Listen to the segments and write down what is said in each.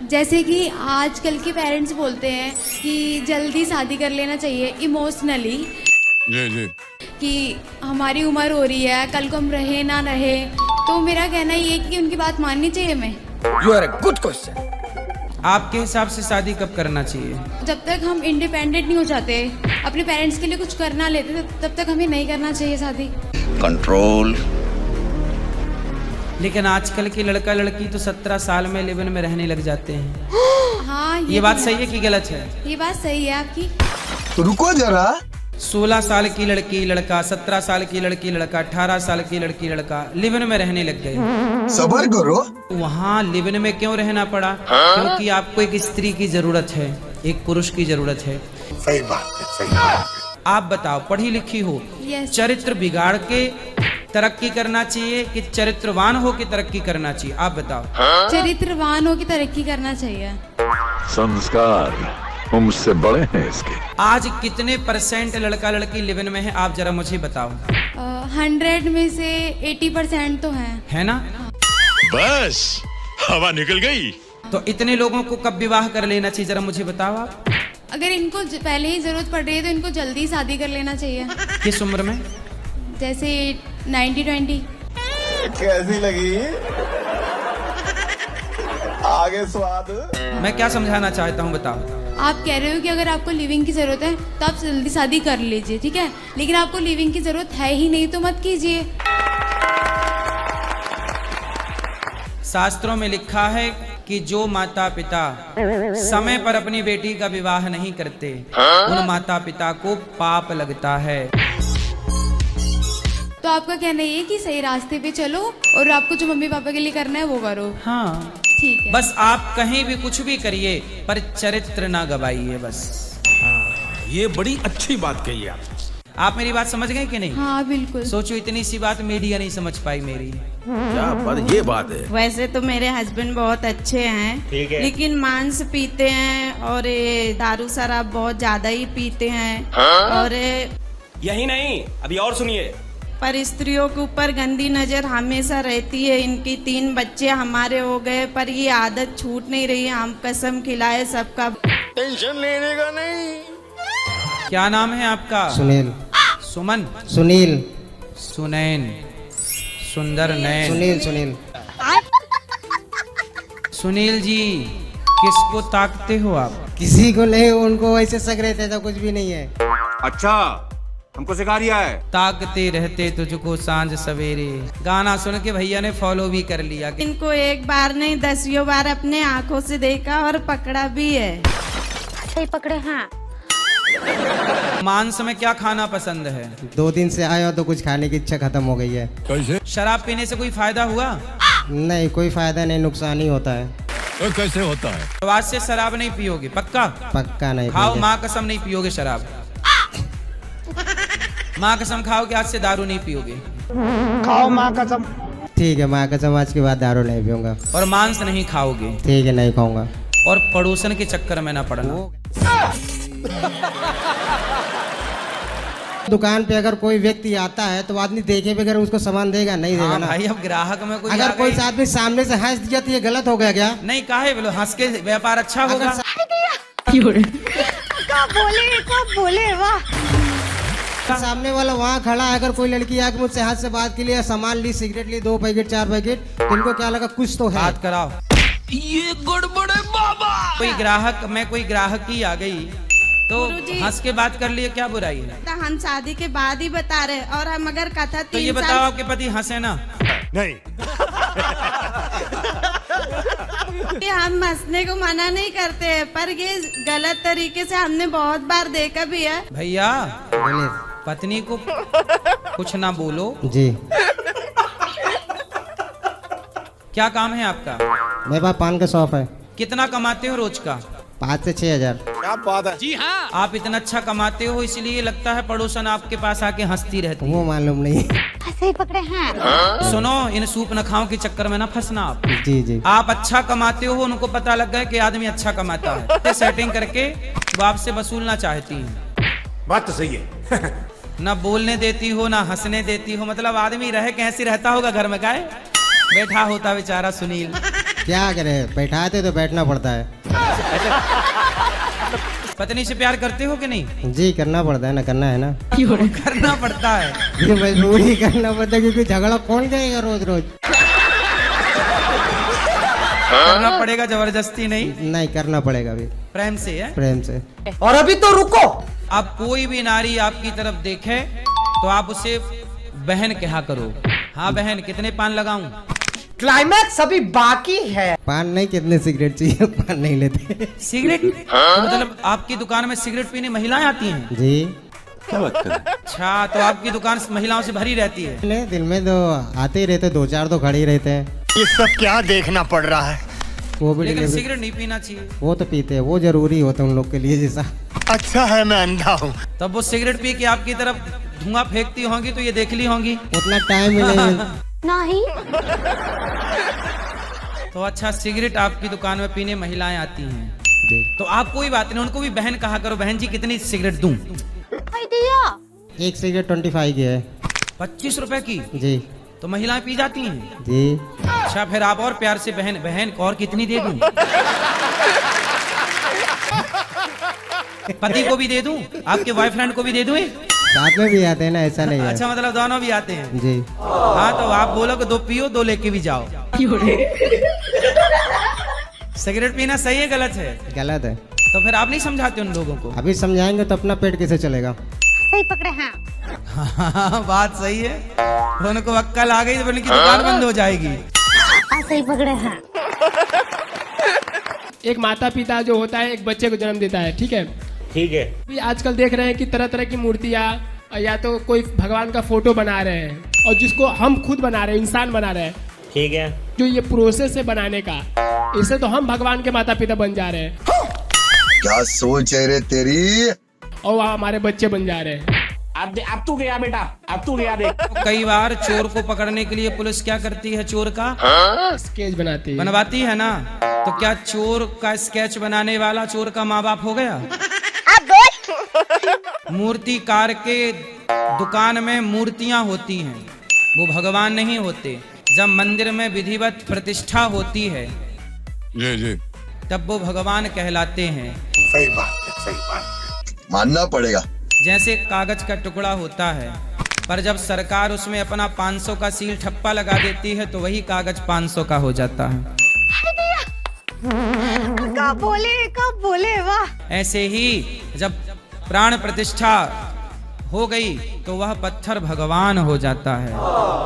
जैसे कि आजकल के पेरेंट्स बोलते हैं कि जल्दी शादी कर लेना चाहिए इमोशनली, जी जी। कि हमारी उम्र हो रही है, कल को हम रहे ना रहे। तो मेरा कहना ये है कि उनकी बात माननी चाहिए हमें। You are a good question. आपके हिसाब से शादी कब करना चाहिए? जब तक हम इंडिपेंडेंट नहीं हो जाते, अपने पेरेंट्स के लिए कुछ करना लेते, तब तक हमें नहीं करना चाहिए शादी। कंट्रोल। लेकिन आजकल के लड़का लड़की तो 17 साल में लिव इन में रहने लग जाते हैं। हाँ, ये बात सही है कि गलत है? ये बात सही है आपकी। तो रुको जरा। 16 साल की लड़की लड़का, 17 साल की लड़की लड़का, 18 साल की लड़की लड़का लिव इन में रहने लग गए। सबर करो। वहाँ लिव इन में क्यों रहना पड़ा? क्योंकि आपको एक स्त्री की जरूरत है, एक पुरुष की जरूरत है। सही बात है, सही बात है। आप बताओ, पढ़ी लिखी हो, Yes. चरित्र बिगाड़ के तरक्की करना चाहिए कि चरित्रवान हो के तरक्की करना चाहिए? आप बताओ। चरित्रवान हो की तरक्की करना चाहिए। संस्कार मुझसे बड़े हैं इसके। आज कितने % लड़का लड़की लिव इन में है, आप जरा मुझे बताओ। 100 में से 80% तो है ना? बस हवा निकल गई। तो इतने लोगों को कब विवाह कर लेना चाहिए, जरा मुझे बताओ आप। अगर इनको पहले ही जरूरत पड़ रही है तो इनको जल्दी शादी कर लेना चाहिए। किस उम्र में? जैसे 90-20। कैसी लगी? आगे स्वाद। मैं क्या समझाना चाहता हूँ, बताओ। आप कह रहे हो कि अगर आपको लिविंग की जरूरत है तो आप जल्दी शादी कर लीजिए, ठीक है, लेकिन आपको लिविंग की जरूरत है ही नहीं तो मत कीजिए। शास्त्रों में लिखा है कि जो माता पिता समय पर अपनी बेटी का विवाह नहीं करते, उन माता पिता को पाप लगता है। तो आपका कहना ये है कि सही रास्ते पे चलो और आपको जो मम्मी पापा के लिए करना है वो करो। हाँ, ठीक है। बस आप कहीं भी कुछ भी करिए पर चरित्र ना गवाइए, बस। ये बड़ी अच्छी बात कही आप मेरी बात समझ गए कि नहीं? हाँ बिल्कुल। सोचो इतनी सी बात मीडिया नहीं समझ पाई मेरी। क्या बात, ये बात है। वैसे तो मेरे हस्बैंड बहुत अच्छे हैं, लेकिन मांस पीते हैं और ये दारू शराब बहुत ज्यादा ही पीते हैं। और यही नहीं, अभी और सुनिए। पर स्त्रियों के ऊपर गंदी नजर हमेशा रहती है। इनकी 3 बच्चे हमारे हो गए पर ये आदत छूट नहीं रही। हम कसम खिलाए सबका। टेंशन लेने का नहीं। क्या नाम है आपका? सुनील। सुमन? सुनील। सुनैन? सुंदर नैन? सुनील। सुनील। सुनील जी, किसको ताकते हो आप? किसी को नहीं, उनको ऐसे शक रहते तो कुछ भी नहीं है। अच्छा, हमको सिखा रिया है। ताकते रहते तुझको सांझ सवेरे, गाना सुन के भैया ने फॉलो भी कर लिया। इनको एक बार नहीं 10 बार अपने आंखों से देखा और पकड़ा भी है। सही पकड़े हैं। मांस में क्या खाना पसंद है? 2 दिन से आया हो तो कुछ खाने की इच्छा खत्म हो गई है। कैसे? शराब पीने से कोई फायदा हुआ? नहीं, कोई फायदा नहीं, नुकसान ही होता है। तो कैसे होता है? तो आज से शराब नहीं पियोगे? पक्का? पक्का नहीं खाओ, पिएंगे। माँ कसम नहीं पियोगे शराब। माँ कसम खाओ कि आज से दारू नहीं पियोगे। खाओ माँ कसम। ठीक है, माँ कसम, आज के बाद दारू नहीं पीऊंगा। और मांस नहीं खाओगे? ठीक है, नहीं खाऊंगा। और पड़ोसन के चक्कर में ना पड़ना। दुकान पे अगर कोई व्यक्ति आता है तो आदमी देखे बगैर उसको सामान देगा? नहीं देगा हाँ ना। भाई, अब ग्राहक में कोई अगर कोई आदमी सामने से हंस दिया तो ये गलत हो गया क्या? नहीं, काहे बोलो, हंस के व्यापार अच्छा होगा। बोले वाह। सामने वाला वहाँ खड़ा है, अगर कोई लड़की आके मुझसे हाथ से बात के लिए सामान ली, सिगरेट ली, 2 पैकेट 4 पैकेट, तो इनको क्या लगा कुछ तो है। बात कराओ। ये गड़बड़े बाबा। कोई ग्राहक ही आ गई तो गुरुजी। हंस के बात कर लिए, क्या बुराई है? तो हम शादी के बाद ही बता रहे, और हम अगर कथा तो ये 3 बताओ, आपके पति हंसे ना? नहीं। कि हम हंसने को मना नहीं करते हैं, पर ये गलत तरीके से हमने बहुत बार देखा भी है। भैया, बोलिए। पत्नी को कुछ ना बोलो। जी। क्या काम है आपका? मेरे पास पान का शॉप है। कितना कमाते हो रोज का? 5 से 6 हजार। क्या बात है? जी हाँ। आप इतना अच्छा कमाते हो इसलिए लगता है पड़ोसन आपके पास आके हंसती रहती वो है। मालूम नहीं। सही पकड़े हैं। सुनो, इन सूप नखाओं के चक्कर में ना फंसना आप। जी जी। आप अच्छा कमाते हो, उनको पता लग गया कि आदमी अच्छा कमाता है, तो सेटिंग करके वो आपसे वसूलना चाहती है। बात तो सही है। ना बोलने देती हो, ना हंसने देती हो। मतलब आदमी रहे कैसे रहता होगा घर में? गाय बैठा होता बेचारा सुनील। क्या करे, बैठाते तो बैठना पड़ता है। पत्नी से प्यार करते हो कि नहीं? जी करना पड़ता है ना, करना है ना। करना पड़ता है। ये मजबूरी करना पड़ता है, क्योंकि झगड़ा कौन करेगा रोज रोज। करना पड़ेगा, जबरदस्ती नहीं। नहीं करना पड़ेगा अभी, प्रेम से है। प्रेम से। और अभी तो रुको। अब कोई भी नारी आपकी तरफ देखे तो आप उसे बहन कहा करो। हाँ बहन, कितने पान लगाऊं? क्लाइमैक्स अभी बाकी है। पान नहीं, कितने सिगरेट चाहिए? पान नहीं लेते। सिगरेट? तो मतलब आपकी दुकान में सिगरेट पीने महिलाएं आती हैं? जी। अच्छा, तो आपकी दुकान महिलाओं से भरी रहती है? नहीं, दिन में तो आते ही रहते, 2-4 तो खड़े ही रहते हैं। ये सब क्या देखना पड़ रहा है? वो भी लेकिन सिगरेट नहीं पीना चाहिए। वो तो पीते हैं, वो जरूरी होता है उन लोग के लिए जैसा। अच्छा है मैं अंधा हूँ। तब वो सिगरेट पी के आपकी तरफ धुआं फेंकती होंगी तो ये देख ली होंगी। उतना टाइम ही नहीं। नहीं। तो अच्छा, सिगरेट आपकी दुकान में पीने महिलाएं आती हैं, जी। तो आप कोई बात नहीं, उनको भी बहन कहा करो। बहन जी कितनी सिगरेट दूं? दिया। एक सिगरेट 25 की है। 25 रुपए की? जी। तो महिलाएं पी जाती हैं? जी। अच्छा, फिर आप और प्यार से बहन बहन और कितनी दे दूं? पति को भी दे दूं, आपके बॉयफ्रेंड को भी दे दूं? साथ में भी आते हैं ना, ऐसा नहीं है। अच्छा, मतलब दोनों भी आते हैं? जी। हाँ, तो आप बोलो कि 2 पियो, 2 लेके भी जाओ। सिगरेट पीना सही है गलत है? गलत है। तो फिर आप नहीं समझाते उन लोगों को? अभी समझाएंगे तो अपना पेट कैसे चलेगा। सही पकड़े हैं। हाँ, बात सही है। उनको अक्कल आ गई तो उनकी दुकान बंद हो जाएगी। सही पकड़े हैं। एक माता पिता जो होता है एक बच्चे को जन्म देता है, ठीक है? ठीक है। अभी आजकल देख रहे हैं कि तरह तरह की मूर्तियाँ या तो कोई भगवान का फोटो बना रहे हैं, और जिसको हम खुद बना रहे हैं, इंसान बना रहे हैं। ठीक है। जो ये प्रोसेस है बनाने का, इससे तो हम भगवान के माता पिता बन जा रहे हैं। क्या सोच है रे तेरी? और वहाँ हमारे बच्चे बन जा रहे हैं। अब तू गया बेटा, अब तू गया देख। कई बार चोर को पकड़ने के लिए पुलिस क्या करती है? चोर का स्केच बनाती है, बनवाती है ना। तो क्या चोर का स्केच बनाने वाला चोर का माँ बाप हो गया? मूर्तिकार के दुकान में मूर्तियां होती हैं, वो भगवान नहीं होते। जब मंदिर में विधिवत प्रतिष्ठा होती है जी जी, तब वो भगवान कहलाते हैं। सही बात है, सही बात है, मानना पड़ेगा। जैसे कागज का टुकड़ा होता है, पर जब सरकार उसमें अपना 500 का सील ठप्पा लगा देती है तो वही कागज 500 का हो जाता है। कब बोले वाह। ऐसे ही जब प्राण प्रतिष्ठा हो गई तो वह पत्थर भगवान हो जाता है।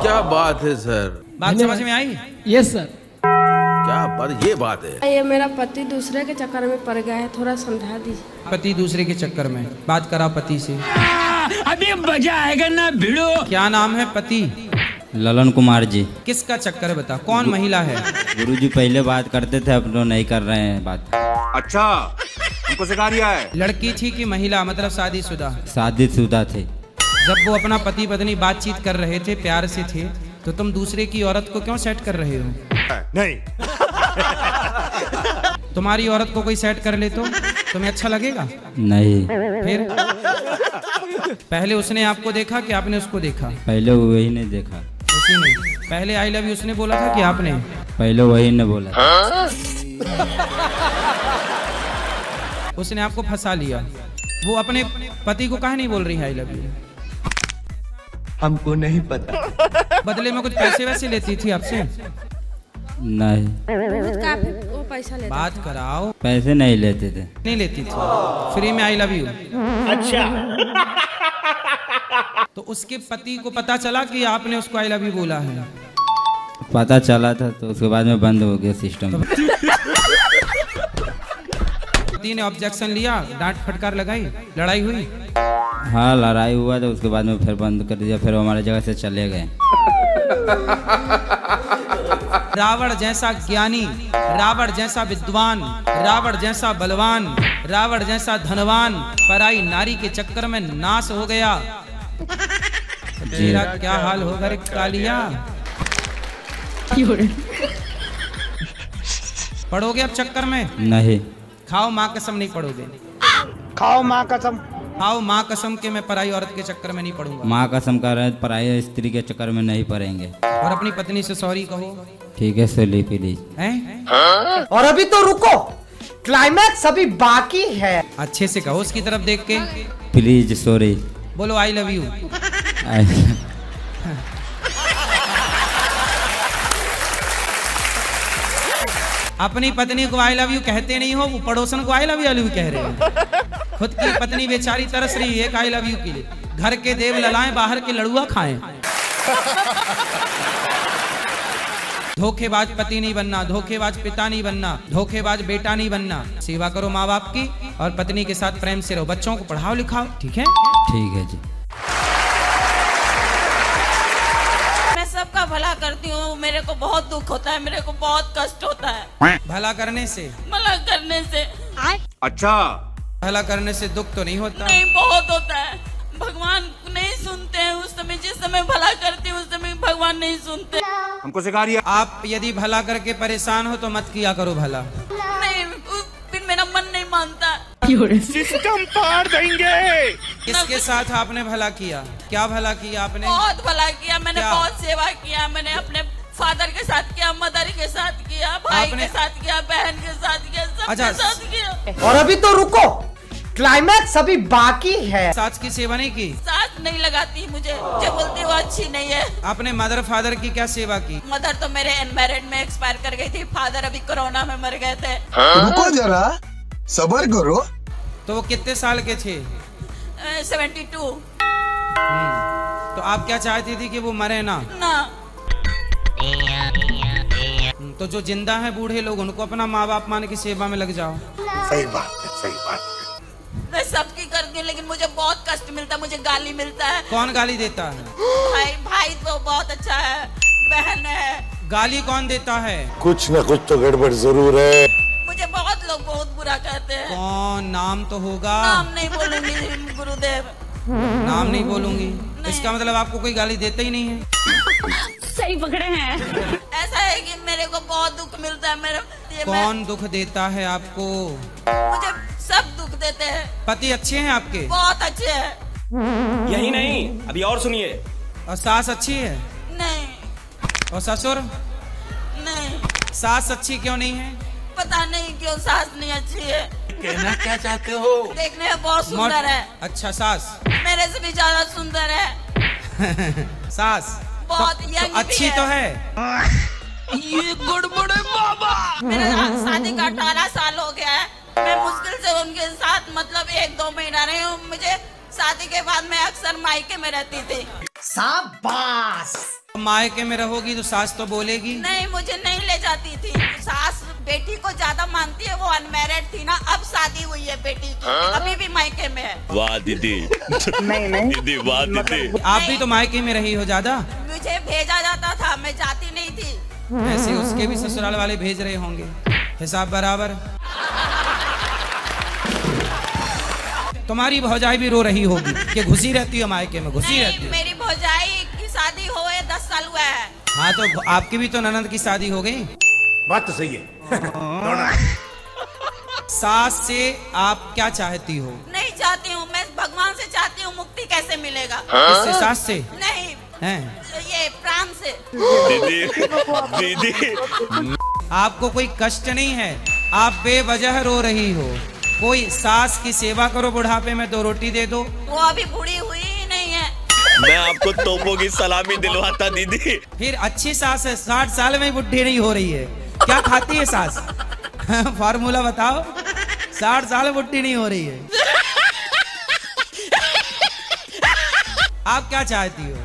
क्या बात है सर, बात समझ में आई? Yes sir. क्या बात, ये बात है। ये मेरा पति दूसरे के चक्कर में पड़ गया है, थोड़ा समझा दीजिए। पति दूसरे के चक्कर में? बात करा पति से। अभी मजा आएगा ना भिड़ो। क्या नाम है पति? ललन कुमार जी। किसका चक्कर बता, कौन महिला है? गुरुजी पहले बात करते थे, अब तो नहीं कर रहे हैं बात। अच्छा, हमको सिखा रिया है। लड़की थी कि महिला, मतलब शादीशुदा? शादीशुदा थे। जब वो अपना पति पत्नी बातचीत कर रहे थे, प्यार से थे, तो तुम दूसरे की औरत को क्यों सेट कर रहे हो? नहीं। तुम्हारी औरत को कोई सेट कर ले तो तुम्हें अच्छा लगेगा? नहीं। फिर पहले उसने आपको देखा कि आपने उसको देखा? पहले वही ने देखा। उसी ने? पहले आई लव यू उसने बोला था कि आपने? पहले वही ने बोला। उसने आपको फंसा लिया। वो अपने पति को काहे नहीं बोल रही है आई लव यू? हमको नहीं पता। बदले में कुछ पैसे वैसे लेती थी आपसे? नहीं। वो पैसा लेता। बात कराओ। पैसे नहीं लेते थे। नहीं लेती थी, फ्री में आई लव यू। अच्छा। तो उसके पति को पता चला कि आपने उसको आई लव यू बोला है? पता चला था तो उसके बाद में बंद हो गया सिस्टम। पति ने ऑब्जेक्शन लिया, डांट फटकार लगाई, लड़ाई हुई? हाँ, लड़ाई हुआ तो उसके बाद में फिर बंद कर दिया, फिर हमारे जगह से चले गए। रावण जैसा ज्ञानी, रावण जैसा विद्वान, रावण जैसा बलवान, रावण जैसा धनवान पराई नारी के चक्कर में नाश हो गया। तेरा क्या हाल होगा रे कालिया? पढ़ोगे अब चक्कर में? नहीं। खाओ माँ कसम नहीं पढ़ोगे। खाओ माँ कसम। आओ माँ कसम के मैं पराई औरत के चक्कर में नहीं पड़ूंगा। माँ कसम कर रहे हैं, पराई स्त्री के चक्कर में नहीं पड़ेंगे। और अपनी पत्नी से सॉरी कहो। ठीक है सोली प्लीज। हैं? और अभी तो रुको, क्लाइमैक्स अभी बाकी है। अच्छे से कहो उसकी तरफ देख के। Please sorry. बोलो आई लव यू। अपनी पत्नी को आई लव यू कहते नहीं हो, वो पड़ोसन को आई लव यू कह रहे हैं। खुद की पत्नी बेचारी तरस रही है एक आई लव यू के लिए। घर के देव ललाएं, बाहर के लड़ुआ खाएं। धोखेबाज पति नहीं बनना, धोखेबाज पिता नहीं बनना, धोखेबाज बेटा नहीं बनना। सेवा करो माँ बाप की और पत्नी के साथ प्रेम से रहो। बच्चों को पढ़ाओ लिखाओ, ठीक है? ठीक है जी। मैं सबका भला करती हूँ, मेरे को बहुत दुख होता है, मेरे को बहुत कष्ट होता है। भला करने से? भला करने से। अच्छा, भला करने से दुख तो नहीं होता? नहीं, बहुत होता है। भगवान नहीं सुनते हैं उस समय, जिस समय भला करती हूँ उस समय भगवान नहीं सुनते। हमको सिखा रही है। आप यदि भला करके परेशान हो तो मत किया करो भला। नहीं, फिर मेरा मन नहीं मानता। सिस्टम पार देंगे। किसके साथ आपने भला किया? क्या भला किया आपने? बहुत भला किया मैंने, क्या? बहुत सेवा किया मैंने। अपने फादर के साथ किया, मदर के साथ किया, भाई के साथ किया, बहन के साथ किया, सबके साथ किया। और अभी तो रुको, क्लाइमैक्स अभी बाकी है। सास की सेवा नहीं की? सास नहीं लगाती मुझे, जो बोलती वो अच्छी नहीं है। आपने मदर फादर की क्या सेवा की? मदर तो मेरे अनमैरिड में एक्सपायर कर गई थी, फादर अभी कोरोना में मर गए थे। रुको जरा, सबर करो। तो वो कितने साल के थे? 72। तो आप क्या चाहती थी कि वो मरे ना? तो जो जिंदा है बूढ़े लोग, उनको अपना माँ बाप मान की सेवा में लग जाओ। सही बात है, सही बात है। मैं सबकी करती हूँ, लेकिन मुझे बहुत कष्ट मिलता है, मुझे गाली मिलता है। कौन गाली देता है? भाई तो बहुत अच्छा है, बहन है। गाली कौन देता है? कुछ न कुछ तो गड़बड़ जरूर है। मुझे बहुत लोग बहुत बुरा कहते हैं। कौन? नाम तो होगा। नाम नहीं बोलूंगी गुरुदेव। नाम नहीं बोलूंगी? इसका मतलब आपको कोई गाली देता ही नहीं है। सही पकड़े हैं। ऐसा है कि मेरे को बहुत दुख मिलता है। मेरे कौन दुख देता है आपको? मुझे सब दुख देते हैं। पति अच्छे हैं आपके? बहुत अच्छे हैं। यही नहीं, अभी और सुनिए। और सास अच्छी है? नहीं। और ससुर? नहीं। सास अच्छी क्यों नहीं है? पता नहीं क्यों सास नहीं अच्छी है। कहना क्या चाहते हो? देखने में बहुत सुंदर है। अच्छा, सास मेरे से भी ज्यादा सुंदर है। सास बहुत तो यंग अच्छी भी तो है। ये गड़बड़ है बाबा। मेरे शादी का 18 साल हो गया है। मैं मुश्किल से उनके साथ मतलब 1-2 महीना रही हूँ। मुझे शादी के बाद मैं अक्सर मायके में रहती थी। शाबाश। मायके में रहोगी तो सास तो बोलेगी। नहीं, मुझे नहीं ले जाती थी। सास बेटी को ज्यादा मानती है, वो अनमैरिड थी ना, अब शादी हुई है बेटी की, अभी भी मायके में है। वाह दीदी। नहीं दीदी, वाह दीदी। आप भी तो मायके में रही हो ज्यादा। मुझे भेजा जाता था, मैं जाती नहीं थी। ऐसे उसके भी ससुराल वाले भेज रहे होंगे, हिसाब बराबर। तुम्हारी भौजाई भी रो रही होगी कि घुसी रहती है मायके में, घुसी रहती है। मेरी भौजाई की शादी हुए 10 साल हुआ है। हाँ, तो आपकी भी तो ननद की शादी हो गई। बात तो सही है। सास से आप क्या चाहती हो? नहीं चाहती हूँ, मैं भगवान से चाहती हूँ। मुक्ति कैसे मिलेगा? इससे, सास से? नहीं, हैं? ये प्राण से। दीदी दीदी, आपको कोई कष्ट नहीं है? आप बेवजह रो रही हो। कोई सास की सेवा करो, बुढ़ापे में 2 रोटी दे दो। वो अभी बूढ़ी हुई ही नहीं है। मैं आपको तोपों की सलामी दिलवाता दीदी। फिर अच्छी सास है, 60 साल में बुढ़ी नहीं हो रही है। क्या खाती है सास? फार्मूला बताओ। 60 साल में बुढ़ी नहीं हो रही है। आप क्या चाहती हो?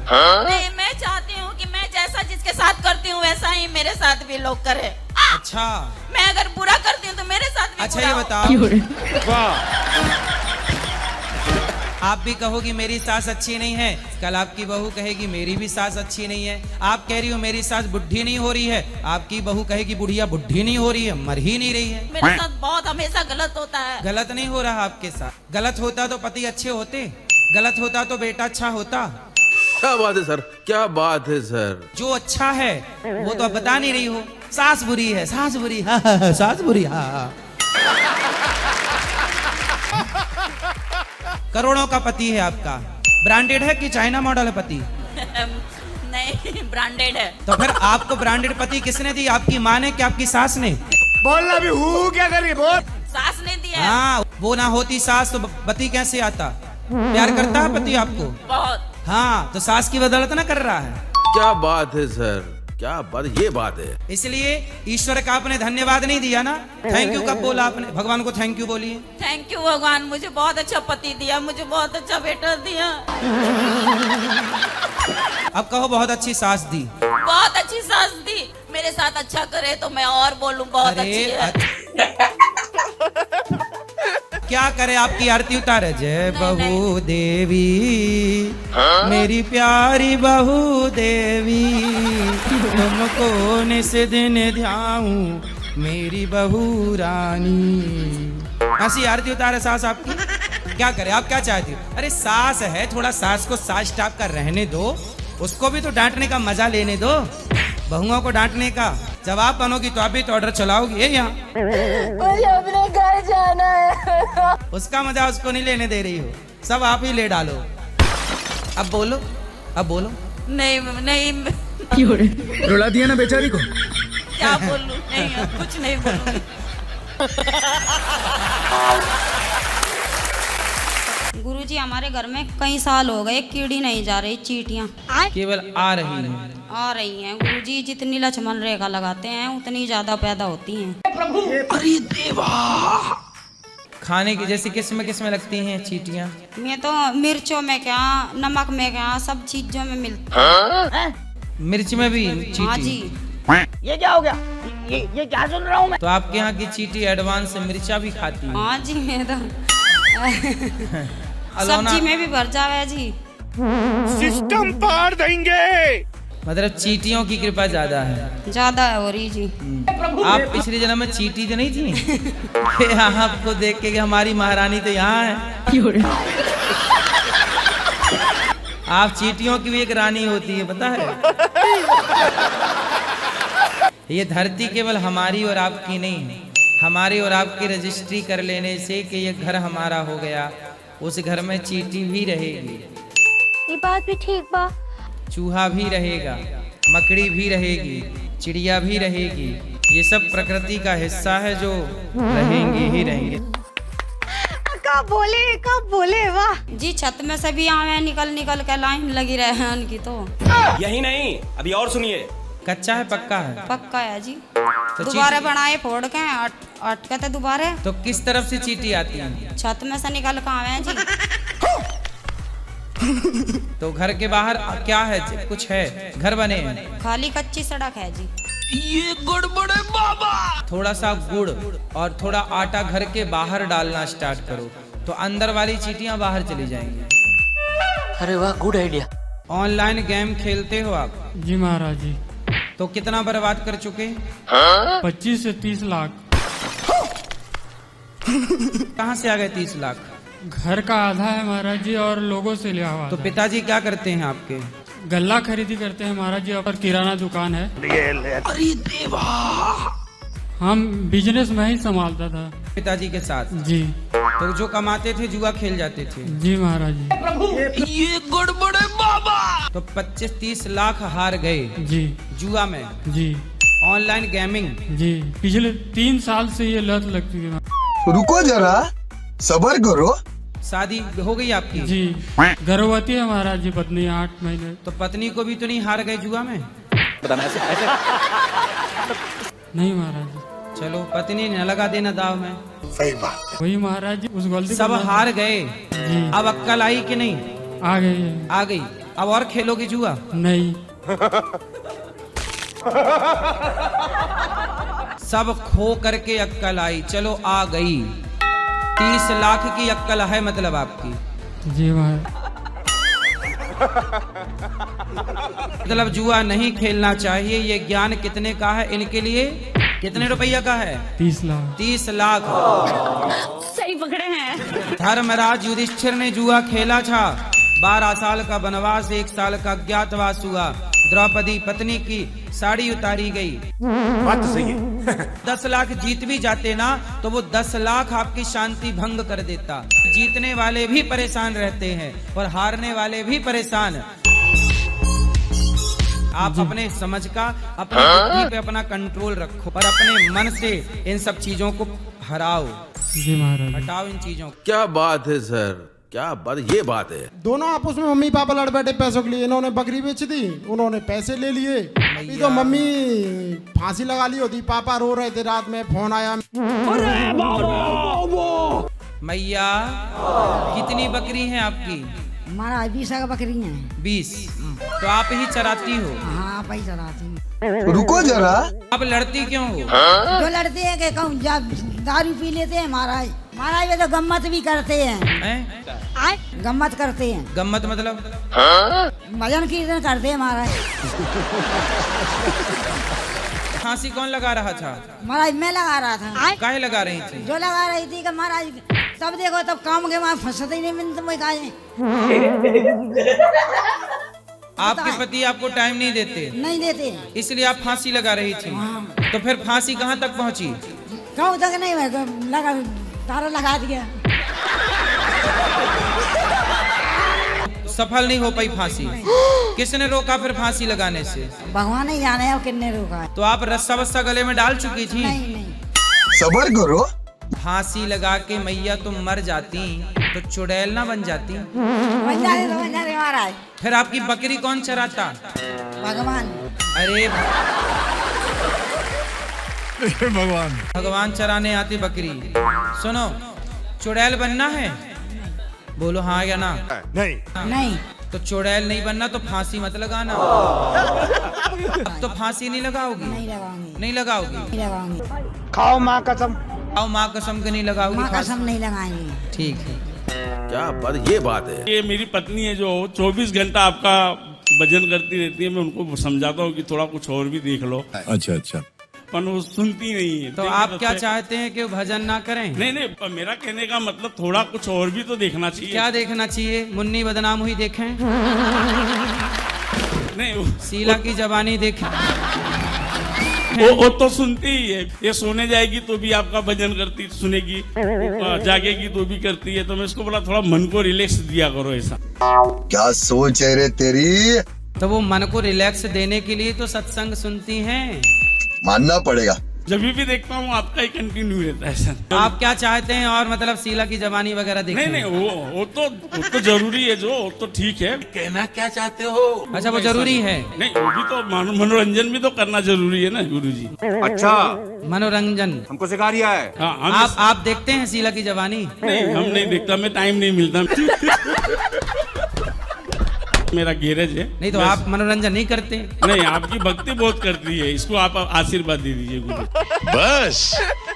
नहीं, मैं चाहती हूँ कि मैं जैसा जिसके साथ करती हूँ वैसा ही मेरे साथ भी लोग करें। अच्छा, मैं अगर बुरा करती हूँ तो मेरे साथ भी अच्छा बुरा ये हो। बताओ, आप भी कहोगी मेरी सास अच्छी नहीं है, कल आपकी बहू कहेगी मेरी भी सास अच्छी नहीं है। आप कह रही हो मेरी सास बुढ़ी नहीं हो रही है, आपकी बहू कहेगी बुढ़िया बुढ़ी नहीं हो रही है, मर ही नहीं रही है। मेरे साथ बहुत हमेशा गलत होता है। गलत नहीं हो रहा आपके साथ। गलत होता तो पति अच्छे होते, गलत होता तो बेटा अच्छा होता। क्या बात है सर, क्या बात है सर। जो अच्छा है वो तो आप बता नहीं रही हो। सास बुरी है, सास बुरी, हाँ हाँ, सास बुरी, हाँ। करोड़ों का पति है आपका, ब्रांडेड है कि चाइना मॉडल है पति? नहीं, ब्रांडेड है। तो फिर आपको ब्रांडेड पति किसने दी, आपकी माँ ने कि आपकी सास ने? बोलना भी हूँ क्या करिए बोल। सास ने दिया है। हाँ, वो ना होती सास तो पति कैसे आता? प्यार करता है पति आपको? बहुत। हाँ, तो सास की बदौलत ना कर रहा है। क्या बात है सर, क्या बात, ये बात है। इसलिए ईश्वर का आपने धन्यवाद नहीं दिया ना, थैंक यू कब बोला आपने? भगवान को थैंक यू बोलिए। थैंक यू भगवान, मुझे बहुत अच्छा पति दिया, मुझे बहुत अच्छा बेटा दिया। अब कहो बहुत अच्छी सास दी। बहुत अच्छी सास दी, मेरे साथ अच्छा करे तो मैं और बोलूं बहुत अच्छी है। क्या करे, आपकी आरती उतारे। जय बहू देवी, मेरी प्यारी बहू देवी, तुमको निस दिन ध्याऊं मेरी बहू रानी। ऐसी आरती उतारे सास आपकी। क्या करे, आप क्या चाहती हो? अरे सास है, थोड़ा सास को सास टाइप का रहने दो, उसको भी तो डांटने का मजा लेने दो। बहुओं को डांटने का, जब आप बनोगी तो आप भी तो ऑर्डर चलाओगी। ये यहाँ मुझे अपने घर जाना है। उसका मजा उसको नहीं लेने दे रही हो, सब आप ही ले डालो। अब बोलो, अब बोलो। नहीं नहीं, रुला दिया ना बेचारी को। क्या बोलूं? नहीं, कुछ नहीं बोलूंगी। गुरुजी हमारे घर में कई साल हो गए कीड़ी नहीं जा रही, चींटियां केवल आ रही हैं। आ रही हैं गुरुजी, जितनी लक्ष्मण रेखा लगाते हैं उतनी ज्यादा पैदा होती हैं। अरे देवा, खाने की जैसी किस्म लगती हैं चींटियां? मैं तो मिर्चों में क्या, नमक में क्या, सब चीजों में मिलती। मिर्च में भी चींटी? हाँ जी। ये क्या हो गया? ये क्या सुन रहा हूँ मैं? तो आपके यहाँ की चींटी एडवांस मिर्चा भी खाती है? हाँ जी, मैं तो सब्जी में भी भर जावे जी। सिस्टम पार देंगे। मतलब चींटियों की कृपा ज्यादा है? ज्यादा है हो रही जी। आप पिछले जन्म में चींटी तो नहीं थी? आपको देख के कि हमारी महारानी तो यहाँ है। आप चींटियों की भी एक रानी होती है, पता है? ये धरती केवल हमारी और आपकी नहीं, हमारी और आपकी रजिस्ट्री कर लेने से कि ये घर हमारा हो गया, उस घर में चींटी भी रहेगी, ये बात भी ठीक बा। चूहा भी रहेगा, मकड़ी भी रहेगी, चिड़िया भी रहेगी। ये सब प्रकृति का हिस्सा है जो रहेंगे ही रहेंगे। कब बोले वाह जी। छत में से भी आवे, निकल के लाइन लगी रहे हैं उनकी तो। यही नहीं, अभी और सुनिए। कच्चा है पक्का है? पक्का है जी। तो दोबारा बनाए फोड़ के अटकते दोबारा। तो किस तरफ से चींटी आती है? छत में से निकल के आवे जी। तो घर के बाहर क्या है, कुछ है? घर बने हैं? खाली कच्ची सड़क है जी। ये गड़बड़ है बाबा। थोड़ा सा गुड़ और थोड़ा आटा घर के बाहर डालना स्टार्ट करो तो अंदर वाली चींटियां बाहर चली जाएंगी। अरे वाह, गुड आइडिया। ऑनलाइन गेम खेलते हो आप? जी महाराज जी। तो कितना बर्बाद कर चुके? 25 से 30 लाख। कहाँ से आ गए 30 लाख? घर का आधा है महाराज जी और लोगों से लिया हुआ। तो पिताजी क्या करते हैं आपके? गल्ला खरीदी करते हैं महाराज जी, और किराना दुकान है। अरे देवा, हम बिजनेस में ही संभालता था पिताजी के साथ? जी। तो जो कमाते थे जुआ खेल जाते थे? जी महाराज जी। ये गड़बड़ है बाबा। तो 25-30 लाख हार गए जी जुआ में? जी। Online gaming? जी, पिछले 3 साल से ये लत लग चुकी है। रुको जरा, सबर करो। शादी हो गई आपकी? जी, गर्भवती है महाराज जी पत्नी 8 महीने। तो पत्नी को भी तो नहीं हार गए जुआ में? नहीं महाराज जी। चलो, पत्नी ने लगा देना दाव में। सही बात है। वही महाराज जी, उस गलती सब हार गए, जी। अब अक्कल आई कि नहीं? आ गई है। आ गई। अब और खेलोगे जुआ? नहीं। सब खो करके अक्कल आई, चलो आ गई। 30 लाख की अक्कल है मतलब आपकी? जी महाराज। मतलब जुआ नहीं खेलना चाहिए। ये ज्ञान कितने का है इनके लिए? कितने रुपया का है? 30 लाख। 30 लाख। सही पकड़े हैं। धर्मराज युधिष्ठिर ने जुआ खेला था, 12 साल का वनवास, 1 साल का अज्ञातवास हुआ। द्रौपदी पत्नी की साड़ी उतारी गई। बात तो सही है। 10 लाख जीत भी जाते ना तो वो 10 लाख आपकी शांति भंग कर देता। जीतने वाले भी परेशान रहते हैं और हारने वाले भी परेशान। आप अपने समझ का अपनी बुद्धि पे अपना कंट्रोल रखो और अपने मन से इन सब चीजों को हराओ। जी महाराज। हटाओ इन चीजों को। क्या बात है सर, क्या बात, ये बात है। दोनों आपस में मम्मी पापा लड़ बैठे पैसों के लिए। इन्होंने बकरी बेच दी, उन्होंने पैसे ले लिए। अभी तो मम्मी फांसी लगा ली होती, पापा रो रहे थे, रात में फोन आया। मैया कितनी बकरी हैं आपकी? महाराज 20 का बकरी है। 20। तो आप ही चराती हो? हाँ आप ही चराती हूँ। रुको जरा, आप लड़ती क्यों हो? जो लड़ते हैं कि कहूँ जब दारू पी लेते हैं महाराज। महाराज वे तो गम्मत भी करते हैं। गम्मत करते हैं। गम्मत मतलब? भजन कीर्तन करते हैं महाराज। फांसी कौन लगा रहा था? महाराज मैं लगा रहा था। काहे लगा रही थी? जो लगा रही थी कि महाराज तब देखो तब काम के वहाँ फंसते ही नहीं मिलते वही काहे। आपके पति आपको टाइम नहीं देते? नहीं देते। इसलिए आप फांसी लगा रही थी। तो फिर फांसी कहाँ तक पहुँची? कहूँ तक नहीं लगा, तारा लगा दिया। सफल नहीं हो पाई फांसी। किसने रोका फिर फांसी लगाने से? भगवान ही जाने अब कितने रोका है। तो आप रस्सा वस्सा गले में डाल चुकी थी? नहीं। सबर करो। फांसी लगा के मैया तुम मर जाती तो चुड़ैल ना बन जाती? बन जाते महाराज। फिर आपकी बकरी कौन चराता? भगवान। अरे भगवान। भगवान चराने आती बकरी। सुनो, चुड़ैल बनना है? बोलो हाँ या ना? नहीं। तो चुड़ैल नहीं बनना तो फांसी मत लगाना। तो फांसी नहीं लगाओगी? नहीं लगाऊंगी। नहीं लगाओगी? नहीं लगाऊंगी। खाओ माँ कसम। आओ माँ कसम के नहीं लगाओगी? माँ कसम नहीं लगाएंगे। ठीक है। क्या बात, ये बात है। ये मेरी पत्नी है जो 24 घंटा आपका भजन करती रहती है। मैं उनको समझाता हूँ कि थोड़ा कुछ और भी देख लो। अच्छा। पर वो सुनती नहीं है। तो आप क्या चाहते हैं कि वो भजन ना करें? नहीं, पर मेरा कहने का मतलब थोड़ा कुछ और भी तो देखना चाहिए। क्या देखना चाहिए? मुन्नी बदनाम हुई देखें? नहीं, शीला की जवानी देखें? वो तो सुनती ही है। ये सोने जाएगी तो भी आपका भजन करती सुनेगी, जागेगी तो भी करती है। तो मैं इसको बोला थोड़ा मन को रिलैक्स दिया करो। ऐसा क्या सोच है रे तेरी? तो वो मन को रिलैक्स देने के लिए तो सत्संग सुनती हैं। मानना पड़ेगा। जब भी देखता हूँ आपका ही कंटिन्यू रहता है सर। आप क्या चाहते हैं? और मतलब शीला की जवानी वगैरह देखें? नहीं, वो तो जरूरी है। जो वो तो ठीक है। कहना क्या चाहते हो? अच्छा, वो जरूरी है? नहीं, वो भी तो मनोरंजन भी तो करना जरूरी है ना गुरुजी। अच्छा, मनोरंजन हमको सिखा रिया है। हाँ, आप देखते हैं शीला की जवानी? नहीं, हम नहीं देखता। मैं टाइम नहीं मिलता। मेरा गैरेज है। नहीं तो आप मनोरंजन नहीं करते? नहीं, आपकी भक्ति बहुत करती है। इसको आप आशीर्वाद दे दीजिए गुरु। बस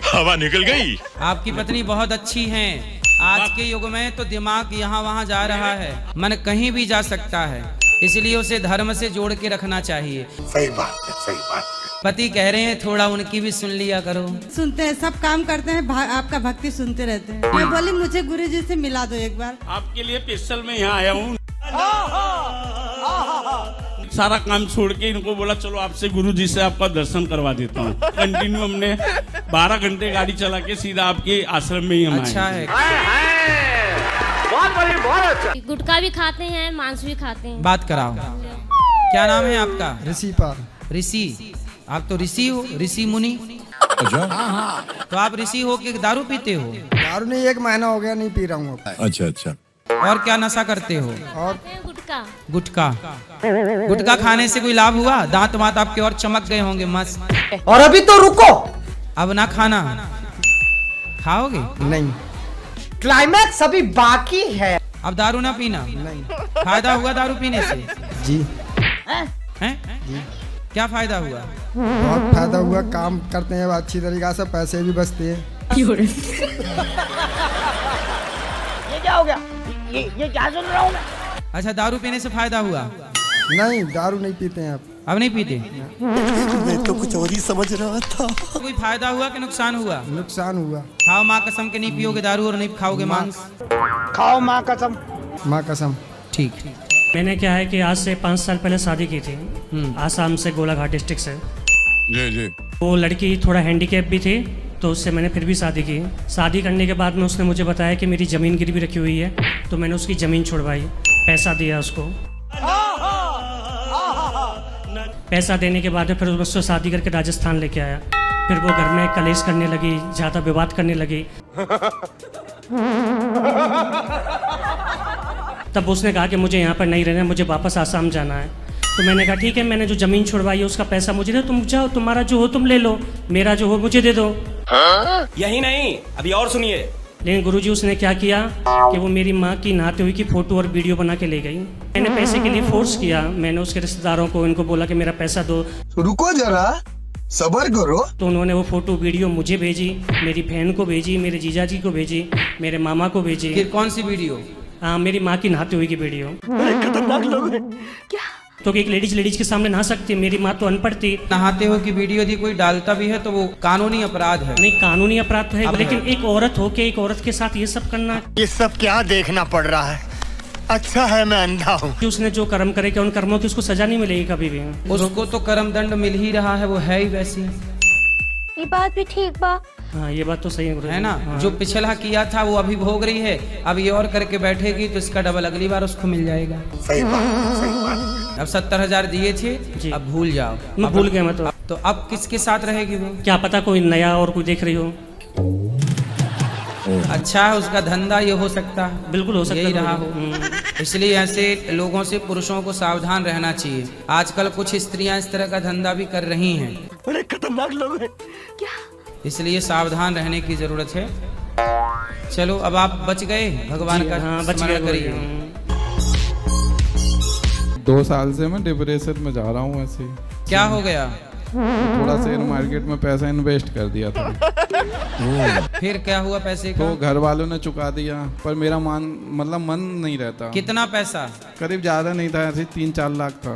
हवा निकल गई। आपकी पत्नी बहुत अच्छी हैं। आज के युग में तो दिमाग यहाँ वहाँ जा रहा है, मन कहीं भी जा सकता है। इसलिए उसे धर्म से जोड़ के रखना चाहिए। सही बात है, सही बात है। पति कह रहे हैं थोड़ा उनकी भी सुन लिया करो। सुनते हैं, सब काम करते हैं, आपका भक्ति सुनते रहते हैं। मैं बोली मुझे गुरुजी से मिला दो एक बार। आपके लिए स्पेशल मैं यहाँ आया हूँ। सारा काम छोड़ के इनको बोला चलो आपसे गुरुजी से आपका दर्शन करवा देता हूँ। कंटिन्यू हमने 12 घंटे गाड़ी चला के सीधा आपके आश्रम में ही हम अच्छा आए। है। बहुत बढ़िया, बहुत अच्छा। गुटखा भी खाते हैं, मांस भी खाते हैं। बात कराओ। क्या नाम है आपका? ऋषि। आप तो ऋषि हो, ऋषि मुनि। अच्छा। तो आप ऋषि हो कि दारू पीते हो? दारू नहीं, 1 महीना हो गया नहीं पी रहा हूँ। अच्छा। और क्या नशा करते हो? और गुटखा खाने से कोई लाभ हुआ? दांत वांत आपके और चमक गए होंगे मस्त। और अभी तो रुको। अब ना खाना। खाओगे? नहीं, क्लाइमैक्स अभी बाकी है। अब दारू ना पीना? नहीं। फायदा हुआ दारू पीने से? जी। हैं? क्या फायदा हुआ? बहुत फायदा हुआ। काम करते हैं अच्छी तरीका से, पैसे भी बचते हैं। ये क्या हो गया? ये क्या सुन रहा हूँ मैं? अच्छा, दारू पीने से फायदा हुआ? नहीं, दारू नहीं पीते हैं आप। अब नहीं पीते? मैं तो कुछ और ही समझ रहा था। कोई फायदा हुआ कि नुकसान हुआ? नुकसान हुआ। खाओ माँ कसम के नहीं पियोगे दारू और नहीं खाओगे मांस? खाओ माँ कसम। माँ कसम। ठीक। मैंने क्या है कि आज से 5 साल पहले शादी की थी आसाम से, गोलाघाट डिस्ट्रिक्ट से। जी जी। वो लड़की थोड़ा हैंडीकैप भी थी, तो उससे मैंने फिर भी शादी की। शादी करने के बाद में उसने मुझे बताया कि मेरी ज़मीन गिरवी रखी हुई है, तो मैंने उसकी ज़मीन छुड़वाई, पैसा दिया उसको। पैसा देने के बाद फिर उससे शादी करके राजस्थान लेके आया। फिर वो घर में कलेश करने लगी, ज़्यादा विवाद करने लगी। तब उसने कहा कि मुझे यहाँ पर नहीं रहना, मुझे वापस आसाम जाना है। तो मैंने कहा ठीक है, मैंने जो ज़मीन छुड़वाई है उसका पैसा मुझे दे, तुम जाओ, तुम्हारा जो हो तुम ले लो, मेरा जो हो मुझे दे दो। यही नहीं, अभी और सुनिए। लेकिन गुरुजी उसने क्या किया कि वो मेरी माँ की नहाते हुए की फ़ोटो और वीडियो बना के ले गई। मैंने पैसे के लिए फोर्स किया, मैंने उसके रिश्तेदारों को इनको बोला कि मेरा पैसा दो। रुको जरा, सबर करो। तो उन्होंने वो फोटो वीडियो मुझे भेजी, मेरी बहन को भेजी, मेरे जीजाजी को भेजी, मेरे मामा को भेजी। फिर कौन सी वीडियो? हाँ, मेरी माँ की नहाते हुए की वीडियो। खतरनाक लोग हैं क्या? तो एक लेडीज के सामने नहा सकती है, मेरी माँ तो अनपढ़ थी। नहाते हो की वीडियो यदि कोई डालता भी है तो वो कानूनी अपराध है। नहीं, कानूनी अपराध तो है, लेकिन एक औरत हो के एक औरत के साथ ये सब करना, ये सब क्या देखना पड़ रहा है? अच्छा है मैं अंधा हूँ। कि उसने जो कर्म करे कि उन कर्मों की उसको सजा नहीं मिलेगी कभी भी। उसको तो कर्म दंड मिल ही रहा है, वो है ही वैसी। ये बात भी ठीक बा। हाँ, ये बात तो सही है ना। हाँ। जो पिछला किया था वो अभी भोग रही है, अब ये और करके बैठेगी तो इसका डबल अगली बार उसको मिल जाएगा। सही बात। अब 70,000 दिए थे, अब भूल जाओ। मैं भूल गया मैं तो। अब किसके साथ रहेगी वो? क्या पता कोई नया और कोई देख रही हो। अच्छा है, उसका धंधा ये हो सकता है। बिल्कुल हो सकता है, यही रहा हो। इसलिए ऐसे लोगों से पुरुषों को सावधान रहना चाहिए। आजकल कुछ स्त्रियां इस तरह का धंधा भी कर रही हैं। अरे खतरनाक लोग हैं क्या? इसलिए सावधान रहने की जरूरत है। चलो अब आप बच गए, भगवान का स्मरण करिए। 2 साल से मैं डिप्रेशन में जा रहा हूँ। ऐसे क्या हो गया? थोड़ा शेयर मार्केट में पैसा इन्वेस्ट कर दिया था। फिर क्या हुआ पैसे का? तो घर वालों ने चुका दिया, पर मेरा मन नहीं रहता। कितना पैसा? करीब ज्यादा नहीं था, ऐसे 3-4 लाख था।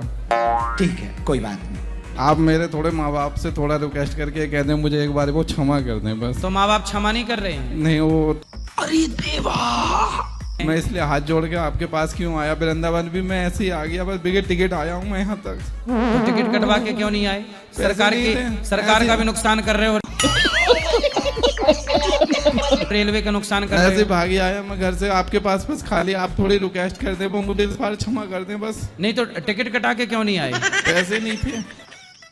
ठीक है, कोई बात नहीं। आप मेरे थोड़े माँ बाप से थोड़ा रिक्वेस्ट करके कह दें मुझे एक बार वो क्षमा कर दें बस। तो माँ बाप क्षमा नहीं कर रहे हैं? नहीं वो, अरे देवा, मैं इसलिए हाथ जोड़ के आपके पास क्यों आया। वृंदावन भी मैं ऐसे ही आ गया, बस बिगड़ टिकट आया हूँ मैं यहाँ तक। तो टिकट कटवा के क्यों नहीं आए? सरकार का भी नुकसान कर रहे हो, रेलवे का नुकसान कर रहे हो। ऐसे भागी आया मैं घर से आपके पास, बस खाली आप थोड़ी रिक्वेस्ट कर दें, वो मुझे इस बार क्षमा कर दें बस। नहीं तो टिकट कटा के क्यों नहीं आए? पैसे नहीं थे।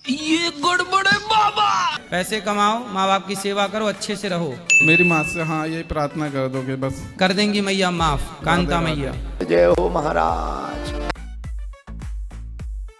ये गड़बड़े बाबा। पैसे कमाओ, माँ बाप की सेवा करो, अच्छे से रहो। मेरी माँ से हाँ यही प्रार्थना कर दोगे बस। कर देंगी मैया माफ, कांता मैया। जय हो महाराज।